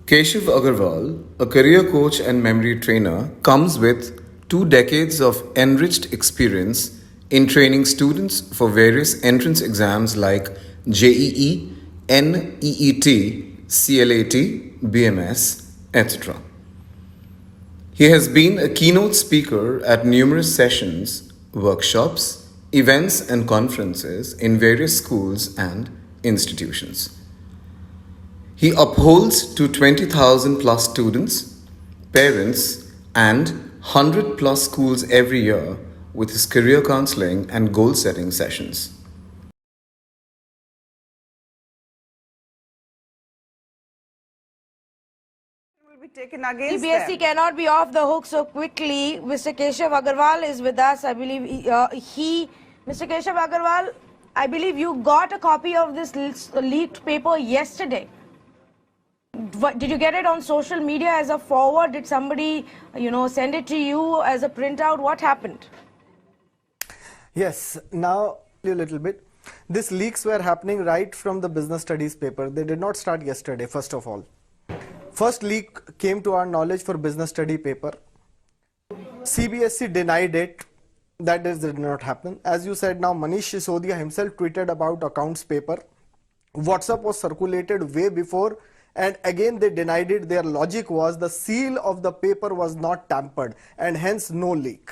Keshav Agarwal, a career coach and memory trainer, comes with 2 decades of enriched experience in training students for various entrance exams like JEE, NEET, CLAT, BMS, etc. He has been a keynote speaker at numerous sessions, workshops, events, and conferences in various schools and institutions. He upholds to 20,000 plus students, parents, and 100 plus schools every year with his career counseling and goal setting sessions. Will be taken against CBSE them. cannot be off the hook so quickly. Mr. Keshav Agarwal is with us. I believe Mr. Keshav Agarwal, I believe you got a copy of this leaked paper yesterday. Did you get it on social media as a forward? Did somebody, send it to you as a printout? What happened? Yes, now a little bit. These leaks were happening right from the business studies paper. They did not start yesterday, first of all. First leak came to our knowledge for business study paper. CBSE denied it. That did not happen. As you said, now Manish Sisodia himself tweeted about accounts paper. WhatsApp was circulated way before, and again they denied it. Their logic was the seal of the paper was not tampered and hence no leak.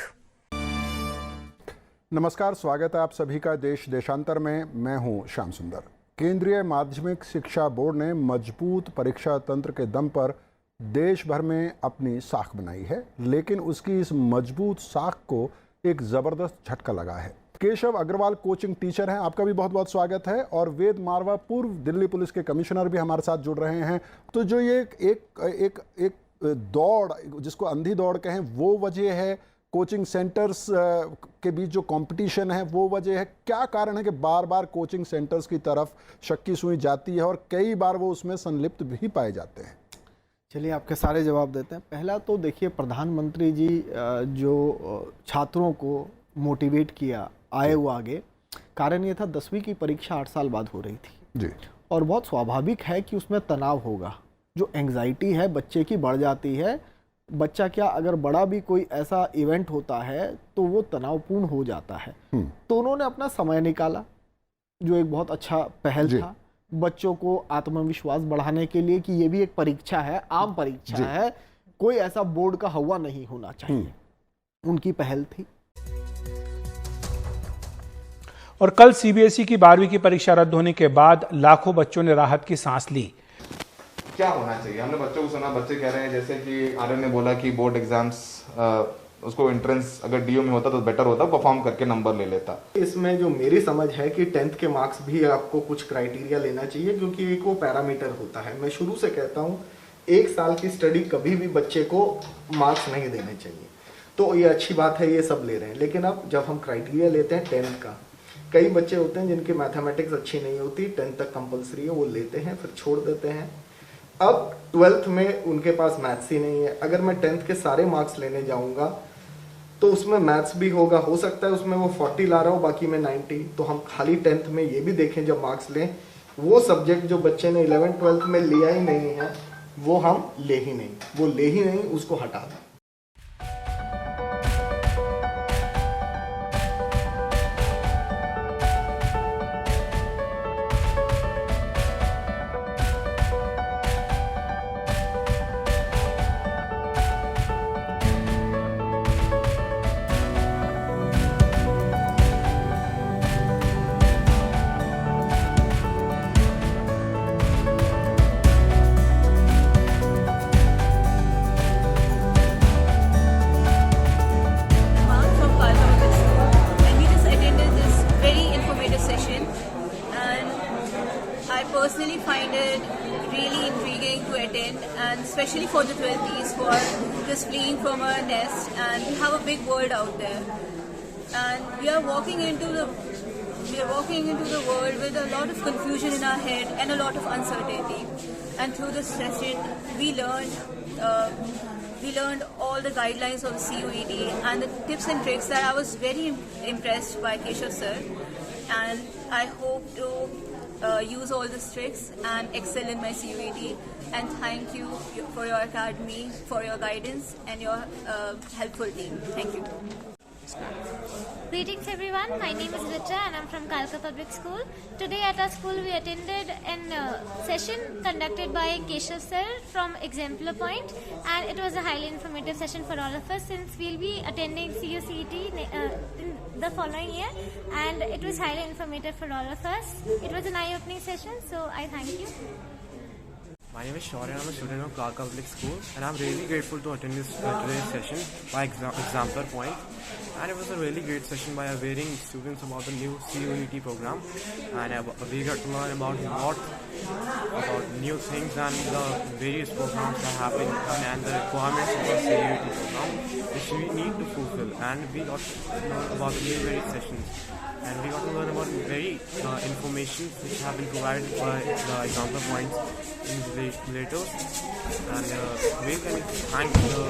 नमस्कार, स्वागत है आप सभी का देश देशांतर में। मैं हूं श्याम सुंदर। केंद्रीय माध्यमिक शिक्षा बोर्ड ने मजबूत परीक्षा तंत्र के दम पर देश भर में अपनी साख बनाई है, लेकिन उसकी इस मजबूत साख को एक ज़बरदस्त झटका लगा है। केशव अग्रवाल कोचिंग टीचर हैं, आपका भी बहुत बहुत स्वागत है। और वेद मारवा पूर्व दिल्ली पुलिस के कमिश्नर भी हमारे साथ जुड़ रहे हैं। तो जो ये एक दौड़, जिसको अंधी दौड़ कहें, वो वजह है? कोचिंग सेंटर्स के बीच जो कंपटीशन है वो वजह है? क्या कारण है कि बार बार कोचिंग सेंटर्स की तरफ शक्की सुई जाती है और कई बार वो उसमें संलिप्त भी पाए जाते हैं? चलिए आपके सारे जवाब देते हैं। पहला तो देखिए, प्रधानमंत्री जी जो छात्रों को मोटिवेट किया आए वो आगे, कारण ये था 10वीं की परीक्षा 8 साल बाद हो रही थी जी, और बहुत स्वाभाविक है कि उसमें तनाव होगा। जो एंग्जाइटी है बच्चे की बढ़ जाती है। बच्चा क्या, अगर बड़ा भी कोई ऐसा इवेंट होता है तो वो तनावपूर्ण हो जाता है। तो उन्होंने अपना समय निकाला, जो एक बहुत अच्छा पहल था बच्चों को आत्मविश्वास बढ़ाने के लिए कि ये भी एक परीक्षा है, आम परीक्षा है, कोई ऐसा बोर्ड का हवा नहीं होना चाहिए। उनकी पहल थी। और कल सीबीएसई की 12वीं की परीक्षा रद्द होने के बाद लाखों बच्चों ने राहत की सांस ली। क्या होना चाहिए? हमने बच्चों को सुना, बच्चे कह रहे हैं जैसे कि आर्यन ने बोला कि बोर्ड एग्जाम्स उसको एंट्रेंस अगर डीओ में होता तो बेटर होता, परफॉर्म करके नंबर ले लेता। इसमें जो मेरी समझ है कि 10th के मार्क्स भी आपको कुछ क्राइटेरिया लेना चाहिए, क्योंकि एक वो पैरामीटर होता है। मैं शुरू से कहता हूँ 1 साल की स्टडी कभी भी बच्चे को मार्क्स नहीं देने चाहिए। तो ये अच्छी बात है, ये सब ले रहे हैं। लेकिन अब जब हम क्राइटेरिया लेते हैं 10th का, कई बच्चे होते हैं जिनकी मैथमेटिक्स अच्छी नहीं होती, 10th तक कंपलसरी है, वो लेते हैं फिर छोड़ देते हैं। अब 12th में उनके पास मैथ्स ही नहीं है। अगर मैं 10th के सारे मार्क्स लेने जाऊंगा तो उसमें मैथ्स भी होगा, हो सकता है उसमें वो 40 ला रहा हो, बाकी में 90। तो हम खाली 10th में ये भी देखें, जब मार्क्स लें, वो सब्जेक्ट जो बच्चे ने 11th 12th में लिया ही नहीं है वो हम ले ही नहीं, उसको हटा दें। Personally find it really intriguing to attend, and especially for the 12th who are just fleeing from a nest, and we have a big world out there, and we are walking into the world with a lot of confusion in our head and a lot of uncertainty. And through this session we learned we learned all the guidelines of the CUET and the tips and tricks that I was very impressed by Keshav sir, and I hope to use all these tricks and excel in my CUET. And thank you for your academy, for your guidance and your helpful team. Thank you. Greetings everyone, my name is Richa and I'm from Kalka Public School. Today at our school we attended a session conducted by Keshav sir from Exemplar Point, and it was a highly informative session for all of us since we'll be attending CUCET in the following year, and it was highly informative for all of us. It was an eye-opening session, so I thank you. My name is Shaurya and I'm a student of Kalka Public School, and I'm really grateful to attend this today's session by Exemplar Point. And it was a really great session by varying students about the new CUET program, and we got to learn about new things and the various programs that happen and the requirements of the CUET program which we need to fulfill. And we got to learn about the new various sessions, and we got to learn about very information which have been provided by the Exemplar Points invigilators. And we can thank the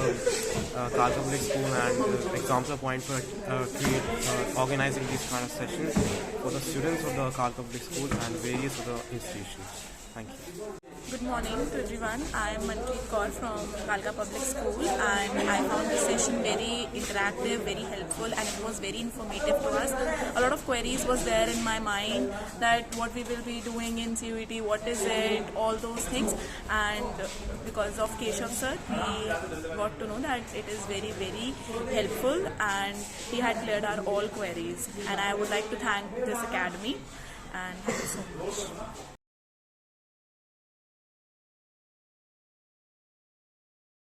Kalka Public School and Exemplar Point for organizing these kind of sessions for the students of the Kalka Public School and various other institutions. Thank you. Good morning to everyone. I am Manpreet Kaur from Kalka Public School, and I found this session very interactive, very helpful, and it was very informative to us. A lot of queries was there in my mind that what we will be doing in CUET, what is it, all those things, and because of Keshav sir, we got to know that it is very, very helpful, and he had cleared our all queries. And I would like to thank this academy, and thank you so much.